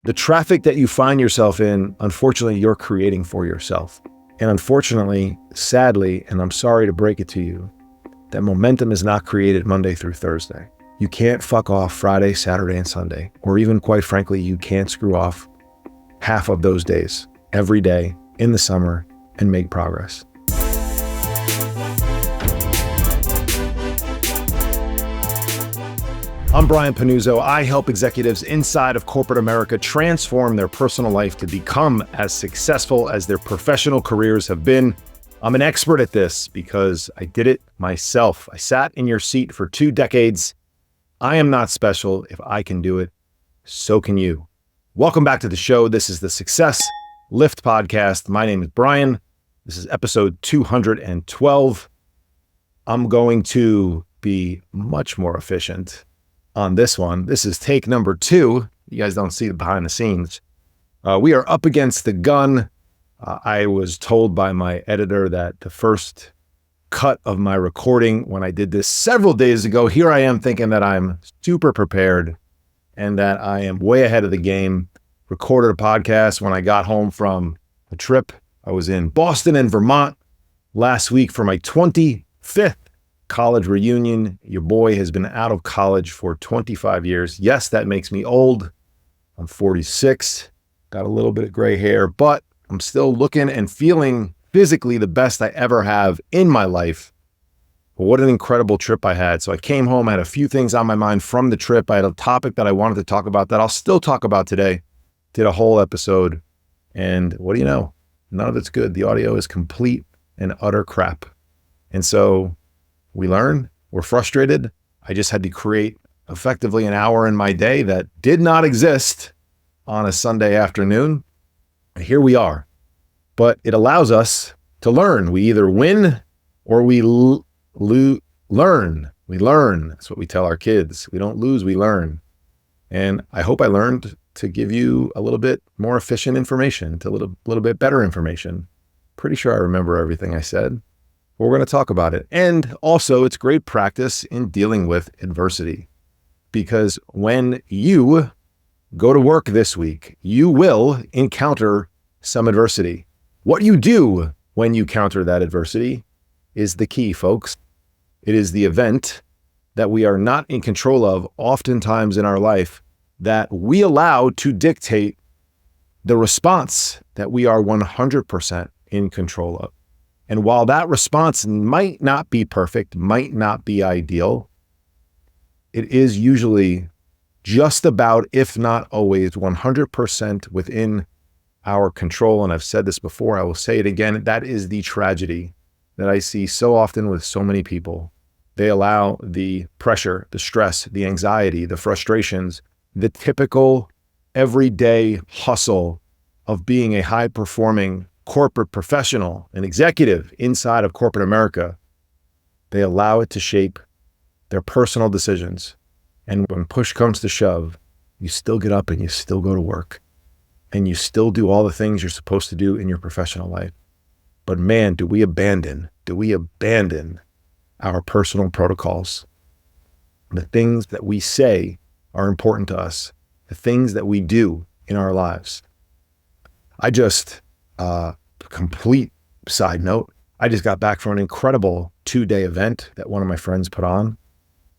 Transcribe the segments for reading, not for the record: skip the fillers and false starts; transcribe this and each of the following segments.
The traffic that you find yourself in, unfortunately, you're creating for yourself. And unfortunately, sadly, and I'm sorry to break it to you, that momentum is not created Monday through Thursday. You can't fuck off Friday, Saturday, and Sunday. Or even, quite frankly, you can't screw off half of those days every day in the summer and make progress. I'm Brian Pannuzzo. I help executives inside of corporate America transform their personal life to become as successful as their professional careers have been. I'm an expert at this because I did it myself. I sat in your seat for 2 decades. I am not special. If I can do it, so can you. Welcome back to the show. This is the Success Lift Podcast. My name is Brian. This is episode 212. I'm going to be much more efficient on this one. This is take number 2. You guys don't see the behind the scenes. We are up against the gun. I was told by my editor that the first cut of my recording when I did this several days ago, here I am thinking that I'm super prepared and that I am way ahead of the game. Recorded a podcast when I got home from a trip. I was in Boston and Vermont last week for my 25th college reunion. Your boy has been out of college for 25 years. Yes, that makes me old. I'm 46, got a little bit of gray hair, but I'm still looking and feeling physically the best I ever have in my life. But what an incredible trip I had. So I came home, I had a few things on my mind from the trip. I had a topic that I wanted to talk about that I'll still talk about today. Did a whole episode, and what do you know? None of it's good. The audio is complete and utter crap. And so we learn, we're frustrated. I just had to create effectively an hour in my day that did not exist on a Sunday afternoon. And here we are. But it allows us to learn. We either win or we learn. We learn. That's what we tell our kids. We don't lose, we learn. And I hope I learned to give you a little bit more efficient information, to a little bit better information. Pretty sure I remember everything I said. We're going to talk about it. And also, it's great practice in dealing with adversity. Because when you go to work this week, you will encounter some adversity. What you do when you counter that adversity is the key, folks. It is the event that we are not in control of oftentimes in our life that we allow to dictate the response that we are 100% in control of. And while that response might not be perfect, might not be ideal, it is usually just about, if not always, 100% within our control. And I've said this before, I will say it again. That is the tragedy that I see so often with so many people. They allow the pressure, the stress, the anxiety, the frustrations, the typical everyday hustle of being a high-performing corporate professional, an executive inside of corporate America. They allow it to shape their personal decisions. And when push comes to shove, you still get up and you still go to work. And you still do all the things you're supposed to do in your professional life. But man, do we abandon our personal protocols. The things that we say are important to us, the things that we do in our lives. Complete side note, I just got back from an incredible 2-day event that one of my friends put on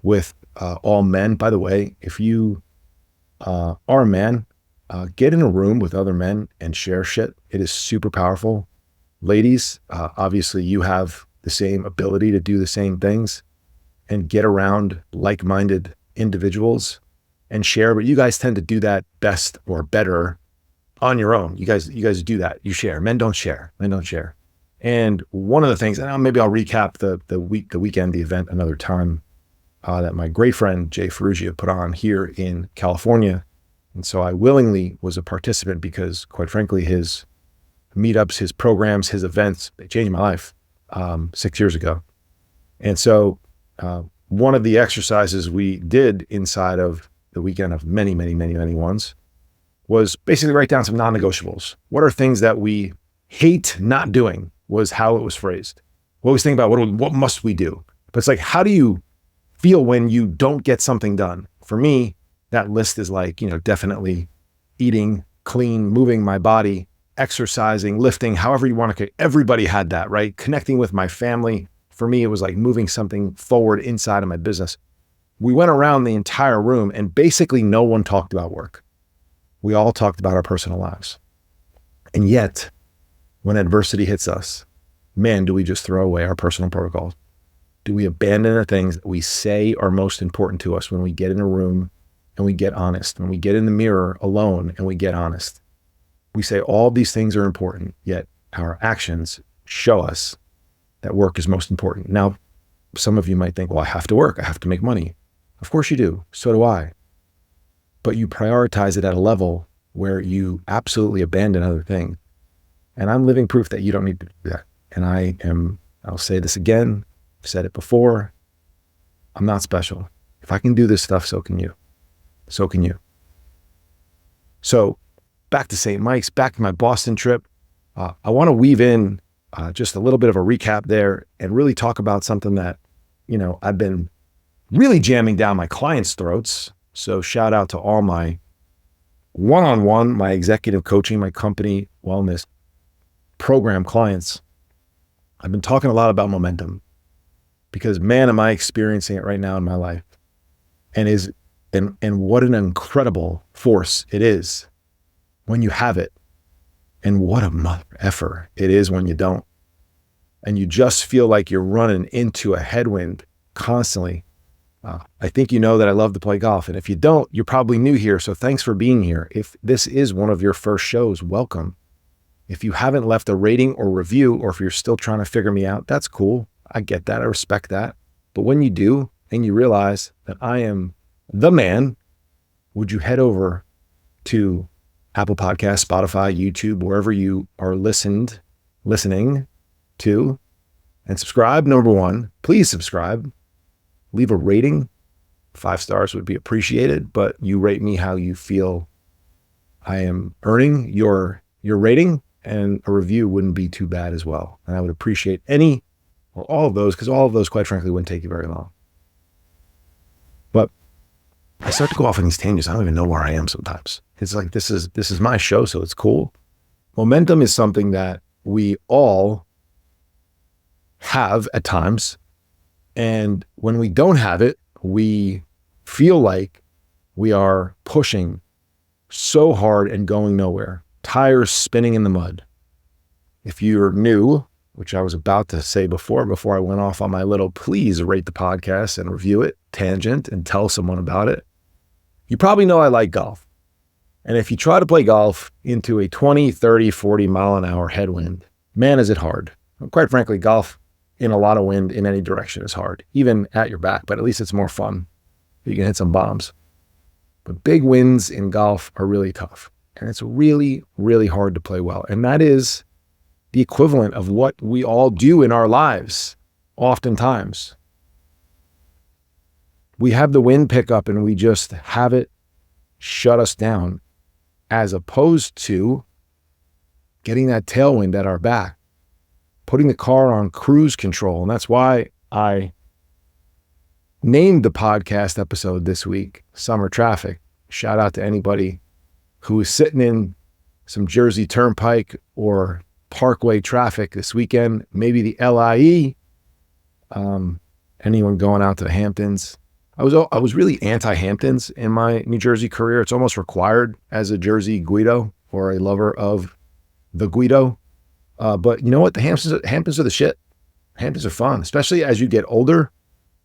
with all men. By the way, if you are a man, get in a room with other men and share shit. It is super powerful. Ladies, obviously you have the same ability to do the same things and get around like-minded individuals and share, but you guys tend to do that best or better on your own. You guys do that. You share. Men don't share. And one of the things, and maybe I'll recap the weekend, the event another time, that my great friend Jay Ferrugia put on here in California. And so I willingly was a participant because, quite frankly, his meetups, his programs, his events, they changed my life 6 years ago. And so one of the exercises we did inside of the weekend of many ones was basically write down some non-negotiables. What are things that we hate not doing, was how it was phrased. We always think about what must we do? But it's like, how do you feel when you don't get something done? For me, that list is like, definitely eating clean, moving my body, exercising, lifting, however you want to. Everybody had that, right? Connecting with my family. For me, it was like moving something forward inside of my business. We went around the entire room and basically no one talked about work. We all talked about our personal lives. And yet, when adversity hits us, man, do we just throw away our personal protocols? Do we abandon the things that we say are most important to us when we get in a room and we get honest, when we get in the mirror alone and we get honest? We say all these things are important, yet our actions show us that work is most important. Now, some of you might think, well, I have to work. I have to make money. Of course you do. So do I. But you prioritize it at a level where you absolutely abandon other things. And I'm living proof that you don't need to do that. And I'll say this again, I've said it before, I'm not special. If I can do this stuff, so can you. So can you. So back to St. Mike's, back to my Boston trip. I want to weave in just a little bit of a recap there and really talk about something that, I've been really jamming down my clients' throats. So shout out to all my one-on-one, my executive coaching, my company wellness program clients. I've been talking a lot about momentum because, man, am I experiencing it right now in my life. And what an incredible force it is when you have it. And what a mother effer it is when you don't. And you just feel like you're running into a headwind constantly. I think you know that I love to play golf. And if you don't, you're probably new here. So thanks for being here. If this is one of your first shows, welcome. If you haven't left a rating or review, or if you're still trying to figure me out, that's cool. I get that. I respect that. But when you do, and you realize that I am the man, would you head over to Apple Podcasts, Spotify, YouTube, wherever you are listening to, and subscribe. Number one, please subscribe. Leave a rating. 5 stars would be appreciated, but you rate me how you feel I am earning your rating, and a review wouldn't be too bad as well. And I would appreciate any or all of those, because all of those, quite frankly, wouldn't take you very long. But I start to go off on these tangents. I don't even know where I am sometimes. It's like, this is my show, so it's cool. Momentum is something that we all have at times. And when we don't have it, we feel like we are pushing so hard and going nowhere, tires spinning in the mud. If you're new, which I was about to say before I went off on my little, please rate the podcast and review it, tangent, and tell someone about it. You probably know I like golf. And if you try to play golf into a 20, 30, 40 mile an hour headwind, man, is it hard. Quite frankly, golf in a lot of wind in any direction is hard, even at your back, but at least it's more fun. You can hit some bombs. But big winds in golf are really tough. And it's really, really hard to play well. And that is the equivalent of what we all do in our lives, oftentimes. We have the wind pick up and we just have it shut us down, as opposed to getting that tailwind at our back, putting the car on cruise control. And that's why I named the podcast episode this week, Summer Traffic. Shout out to anybody who is sitting in some Jersey Turnpike or Parkway traffic this weekend, maybe the LIE, anyone going out to the Hamptons. I was really anti-Hamptons in my New Jersey career. It's almost required as a Jersey Guido or a lover of the Guido. But you know what? The Hamptons are the shit. Hamptons are fun, especially as you get older,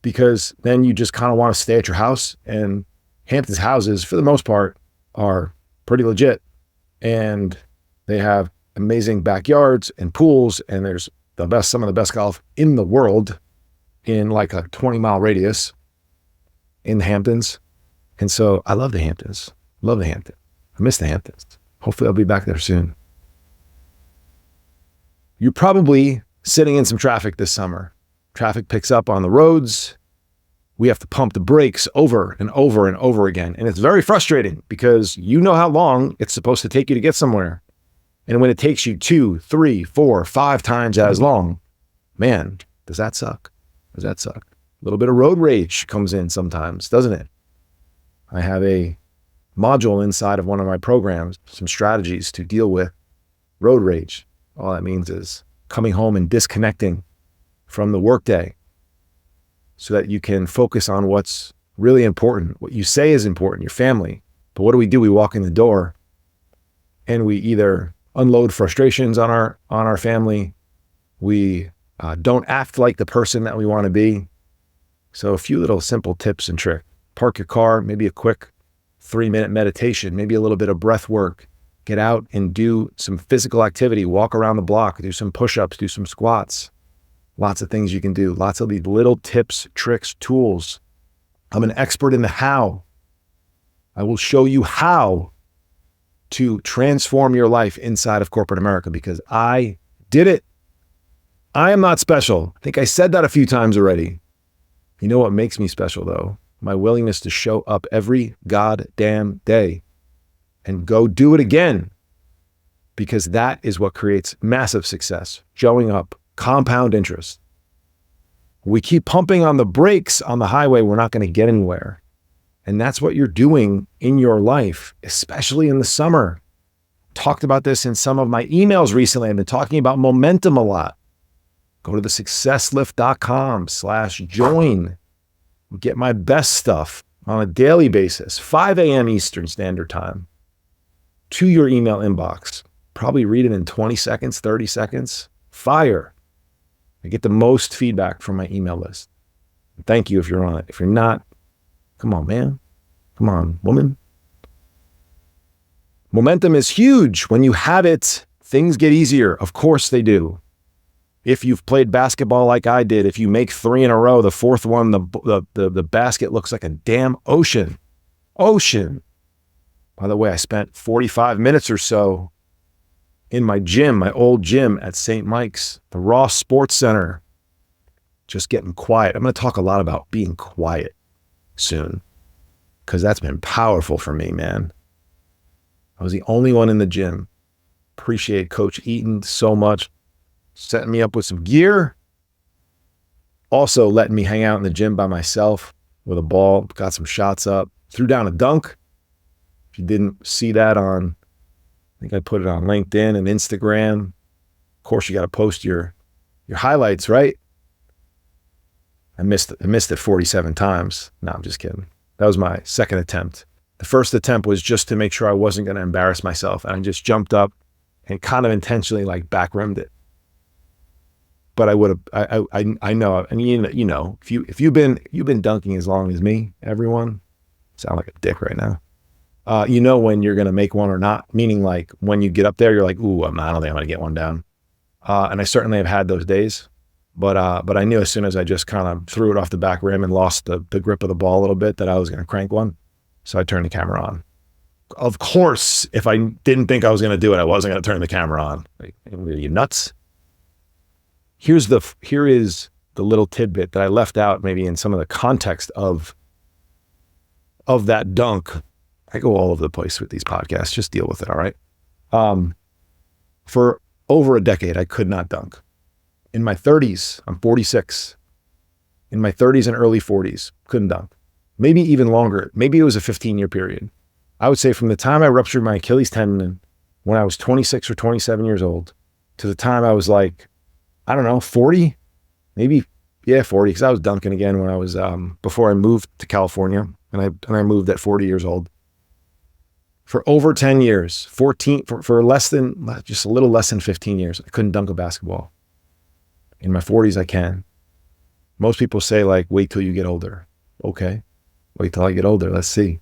because then you just kind of want to stay at your house. And Hamptons houses, for the most part, are pretty legit. And they have amazing backyards and pools. And there's some of the best golf in the world in like a 20-mile radius in the Hamptons. And so I love the Hamptons. Love the Hamptons. I miss the Hamptons. Hopefully I'll be back there soon. You're probably sitting in some traffic this summer. Traffic picks up on the roads. We have to pump the brakes over and over and over again. And it's very frustrating because you know how long it's supposed to take you to get somewhere. And when it takes you 2, 3, 4, 5 times as long, man, does that suck? Does that suck? A little bit of road rage comes in sometimes, doesn't it? I have a module inside of one of my programs, some strategies to deal with road rage. All that means is coming home and disconnecting from the workday so that you can focus on what's really important, what you say is important, your family. But what do? We walk in the door and we either unload frustrations on our family. We don't act like the person that we want to be. So a few little simple tips and tricks. Park your car, maybe a quick 3-minute meditation, maybe a little bit of breath work. Get out and do some physical activity, walk around the block, do some push-ups, do some squats. Lots of things you can do. Lots of these little tips, tricks, tools. I'm an expert in the how. I will show you how to transform your life inside of corporate America because I did it. I am not special. I think I said that a few times already. You know what makes me special though? My willingness to show up every goddamn day and go do it again, because that is what creates massive success. Showing up, compound interest. We keep pumping on the brakes on the highway, we're not going to get anywhere. And that's what you're doing in your life, especially in the summer. Talked about this in some of my emails recently. I've been talking about momentum a lot. Go to thesuccesslift.com/join. Get my best stuff on a daily basis, 5 a.m. Eastern Standard Time, to your email inbox. Probably read it in 20 seconds, 30 seconds. Fire. I get the most feedback from my email list. Thank you if you're on it. If you're not, come on, man. Come on, woman. Momentum is huge. When you have it, things get easier. Of course they do. If you've played basketball like I did, if you make 3 in a row, the fourth one, the basket looks like a damn ocean. Ocean. By the way, I spent 45 minutes or so in my gym, my old gym at St. Mike's, the Ross Sports Center, just getting quiet. I'm going to talk a lot about being quiet soon because that's been powerful for me, man. I was the only one in the gym. Appreciate Coach Eaton so much. Setting me up with some gear. Also letting me hang out in the gym by myself with a ball. Got some shots up. Threw down a dunk. If you didn't see that I think I put it on LinkedIn and Instagram. Of course, you got to post your highlights, right? I missed it 47 times. No, I'm just kidding. That was my second attempt. The first attempt was just to make sure I wasn't going to embarrass myself. And I just jumped up and kind of intentionally like back rimmed it. But I would have, I know, and you know, if you've been dunking as long as me, everyone, sound like a dick right now. You know when you're going to make one or not, meaning like when you get up there, you're like, ooh, I don't think I'm going to get one down. And I certainly have had those days, but I knew as soon as I just kind of threw it off the back rim and lost the grip of the ball a little bit that I was going to crank one. So I turned the camera on. Of course, if I didn't think I was going to do it, I wasn't going to turn the camera on. Like, are you nuts? Here is the little tidbit that I left out maybe in some of the context of that dunk. I go all over the place with these podcasts. Just deal with it, all right? For over a decade, I could not dunk. In my 30s, I'm 46. In my 30s and early 40s, couldn't dunk. Maybe even longer. Maybe it was a 15-year period. I would say from the time I ruptured my Achilles tendon when I was 26 or 27 years old to the time I was like, I don't know, 40, maybe, yeah, 40, because I was dunking again when I was, before I moved to California, and I moved at 40 years old. For over 10 years, 14, for just a little less than 15 years, I couldn't dunk a basketball. In my 40s, I can. Most people say like, wait till you get older. Okay, wait till I get older, let's see.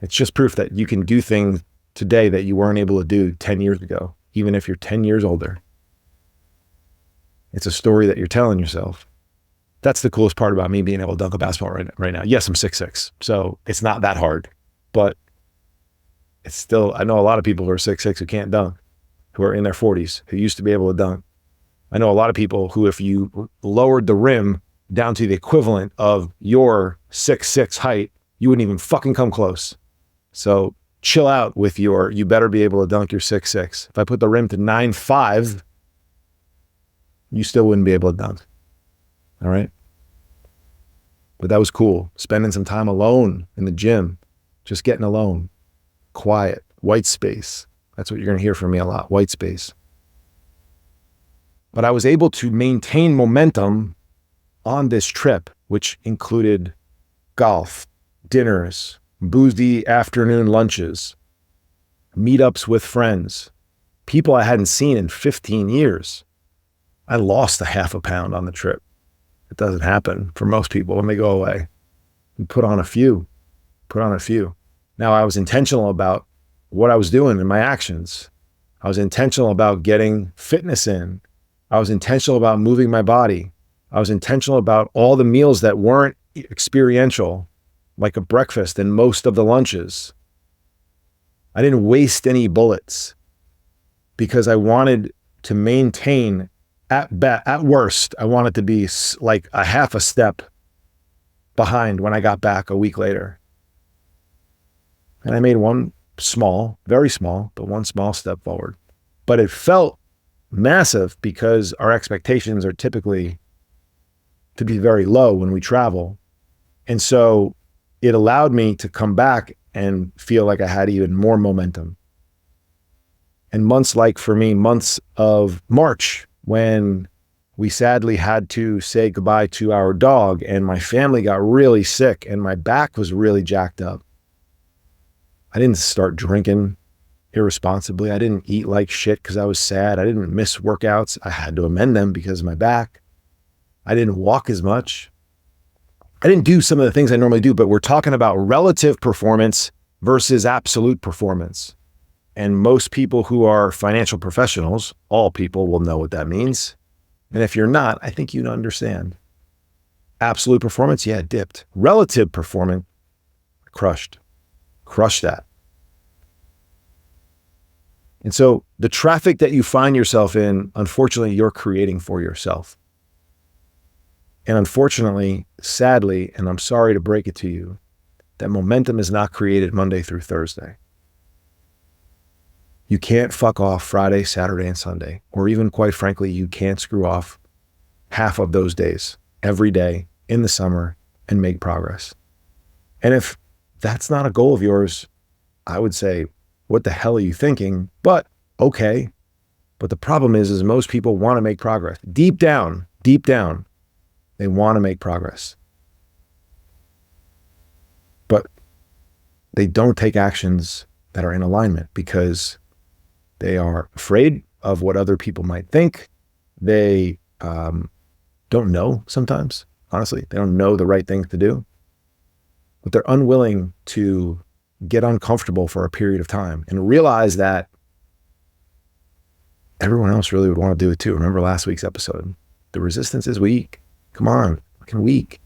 It's just proof that you can do things today that you weren't able to do 10 years ago, even if you're 10 years older. It's a story that you're telling yourself. That's the coolest part about me being able to dunk a basketball right now. Yes, I'm 6'6", so it's not that hard, but it's still, I know a lot of people who are 6'6" who can't dunk, who are in their 40s, who used to be able to dunk. I know a lot of people who, if you lowered the rim down to the equivalent of your 6'6" height, you wouldn't even fucking come close. So chill out with you better be able to dunk your 6'6". If I put the rim to 9'5", you still wouldn't be able to dunk. All right? But that was cool. Spending some time alone in the gym, just getting alone, quiet, white space. That's what you're going to hear from me a lot, white space. But I was able to maintain momentum on this trip, which included golf, dinners, boozy afternoon lunches, meetups with friends, people I hadn't seen in 15 years. I lost a half a pound on the trip. It doesn't happen for most people when they go away. You put on a few. Now, I was intentional about what I was doing in my actions. I was intentional about getting fitness in. I was intentional about moving my body. I was intentional about all the meals that weren't experiential, like a breakfast and most of the lunches. I didn't waste any bullets because I wanted to maintain, at worst, I wanted to be like a half a step behind when I got back a week later. And I made one small, very small, but one small step forward. But it felt massive because our expectations are typically to be very low when we travel. And so it allowed me to come back and feel like I had even more momentum. And months of March, when we sadly had to say goodbye to our dog and my family got really sick and my back was really jacked up. I didn't start drinking irresponsibly. I didn't eat like shit because I was sad. I didn't miss workouts. I had to amend them because of my back. I didn't walk as much. I didn't do some of the things I normally do, but we're talking about relative performance versus absolute performance. And most people who are financial professionals, all people will know what that means. And if you're not, I think you'd understand. Absolute performance, yeah, dipped. Relative performance, crushed that. And so the traffic that you find yourself in, unfortunately, you're creating for yourself. And unfortunately, sadly, and I'm sorry to break it to you, that momentum is not created Monday through Thursday. You can't fuck off Friday, Saturday, and Sunday. Or even, quite frankly, you can't screw off half of those days every day in the summer and make progress. And if that's not a goal of yours, I would say, what the hell are you thinking? But okay. But the problem is most people want to make progress. Deep down, they want to make progress. But they don't take actions that are in alignment because they are afraid of what other people might think. They don't know sometimes, honestly. They don't know the right things to do. But they're unwilling to get uncomfortable for a period of time and realize that everyone else really would want to do it too. Remember last week's episode? The resistance is weak. Come on, fucking weak.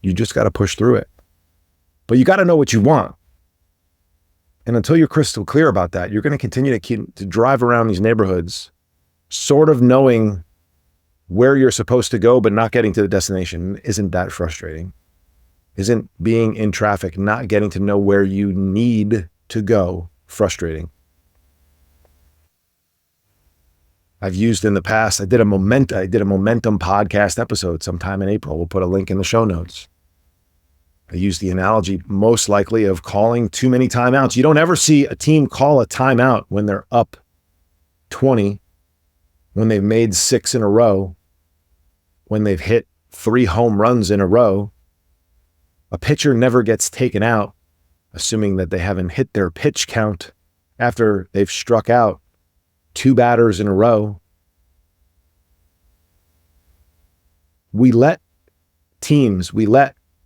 You just got to push through it. But you got to know what you want. And until you're crystal clear about that, you're going to continue to drive around these neighborhoods, sort of knowing where you're supposed to go, but not getting to the destination. Isn't that frustrating? Isn't being in traffic, not getting to know where you need to go, frustrating? I've used in the past, I did a momentum podcast episode sometime in April. We'll put a link in the show notes. I used the analogy most likely of calling too many timeouts. You don't ever see a team call a timeout when they're up 20, when they've made 6 in a row, when they've hit 3 home runs in a row. A pitcher never gets taken out, assuming that they haven't hit their pitch count after they've struck out 2 batters in a row. We let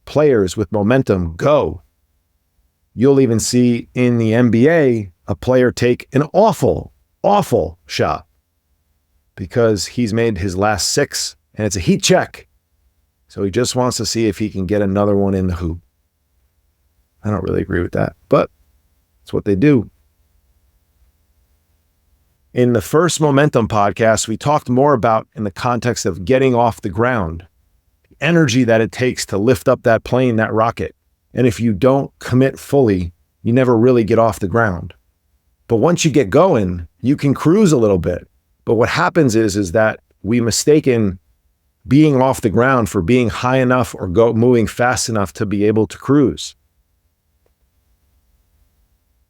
players with momentum go. You'll even see in the NBA a player take an awful shot because he's made his last 6 and it's a heat check. So he just wants to see if he can get another one in the hoop. I don't really agree with that, but it's what they do. In the first Momentum podcast, we talked more about in the context of getting off the ground, the energy that it takes to lift up that plane, that rocket. And if you don't commit fully, you never really get off the ground. But once you get going, you can cruise a little bit. But what happens is that we mistaken being off the ground for being high enough or moving fast enough to be able to cruise.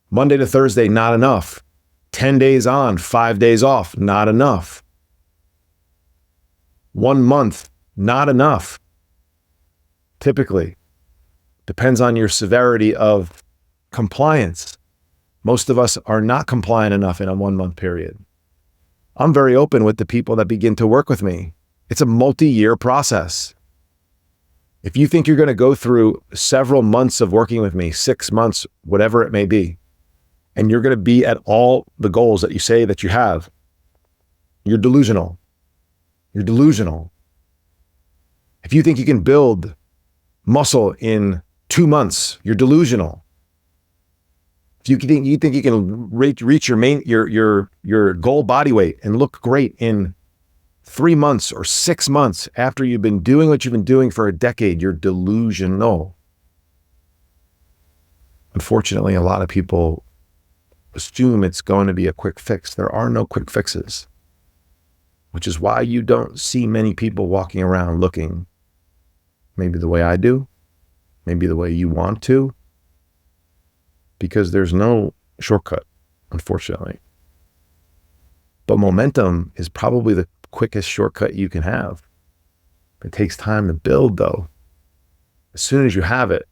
Monday to Thursday, not enough. 10 days on, 5 days off, not enough. 1 month, not enough. Typically, depends on your severity of compliance. Most of us are not compliant enough in a 1 month period. I'm very open with the people that begin to work with me. It's a multi-year process. If you think you're going to go through several months of working with me, 6 months, whatever it may be, and you're going to be at all the goals that you say that you have, you're delusional. You're delusional. If you think you can build muscle in 2 months, you're delusional. If you think you can reach your goal body weight and look great in 3 months or 6 months after you've been doing what you've been doing for a decade, you're delusional. Unfortunately, a lot of people assume it's going to be a quick fix. There are no quick fixes, which is why you don't see many people walking around looking maybe the way I do, maybe the way you want to, because there's no shortcut, unfortunately. But momentum is probably the quickest shortcut you can have. It takes time to build, though. As soon as you have it,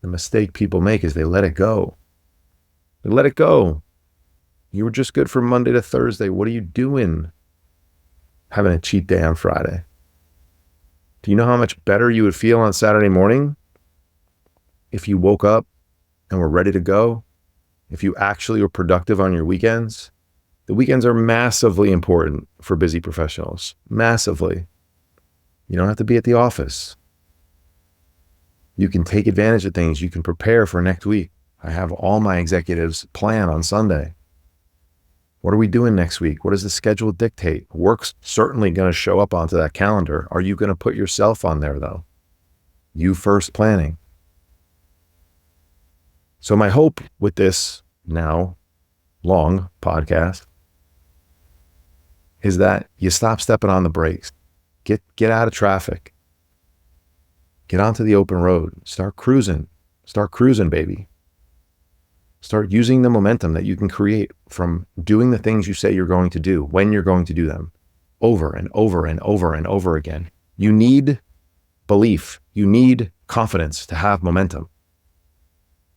the mistake people make is they let it go. They let it go. You were just good from Monday to Thursday. What are you doing? Having a cheat day on Friday. Do you know how much better you would feel on Saturday morning if you woke up and were ready to go? If you actually were productive on your weekends? The weekends are massively important for busy professionals. Massively. You don't have to be at the office. You can take advantage of things. You can prepare for next week. I have all my executives plan on Sunday. What are we doing next week? What does the schedule dictate? Work's certainly going to show up onto that calendar. Are you going to put yourself on there, though? You first planning. So my hope with this now long podcast is that you stop stepping on the brakes. Get out of traffic. Get onto the open road. Start cruising. Start cruising, baby. Start using the momentum that you can create from doing the things you say you're going to do when you're going to do them over and over and over and over again. You need belief. You need confidence to have momentum.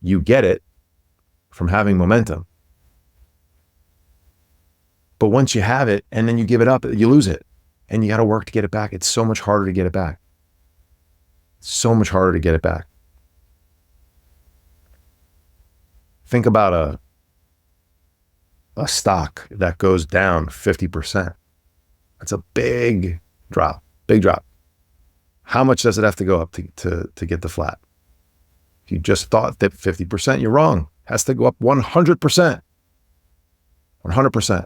You get it from having momentum. But once you have it and then you give it up, you lose it. And you got to work to get it back. It's so much harder to get it back. So much harder to get it back. Think about a stock that goes down 50%. That's a big drop, big drop. How much does it have to go up to get the flat? If you just thought that 50%, you're wrong. It has to go up 100%. 100%.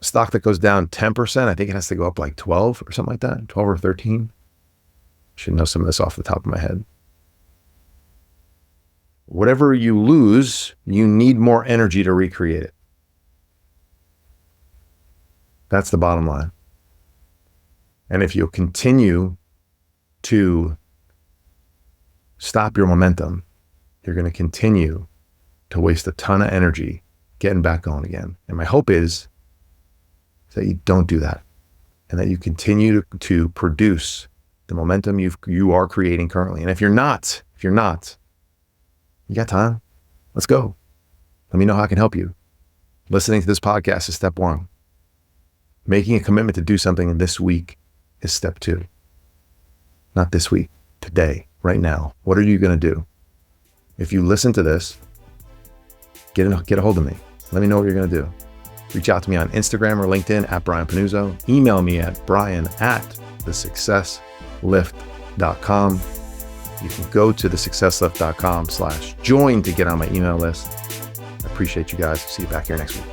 A stock that goes down 10%, I think it has to go up like 12 or something like that, 12 or 13. Should know some of this off the top of my head. Whatever you lose, you need more energy to recreate it. That's the bottom line. And if you continue to stop your momentum, you're going to continue to waste a ton of energy getting back going again. And my hope is that you don't do that and that you continue to produce the momentum you are creating currently. And if you're not, you got time? Let's go. Let me know how I can help you. Listening to this podcast is step one. Making a commitment to do something this week is step two. Not this week, today, right now. What are you going to do? If you listen to this, get a hold of me. Let me know what you're going to do. Reach out to me on Instagram or LinkedIn at Brian Pannuzzo. Email me at brian@thesuccesslift.com. You can go to thesuccesslift.com/join to get on my email list. I appreciate you guys. See you back here next week.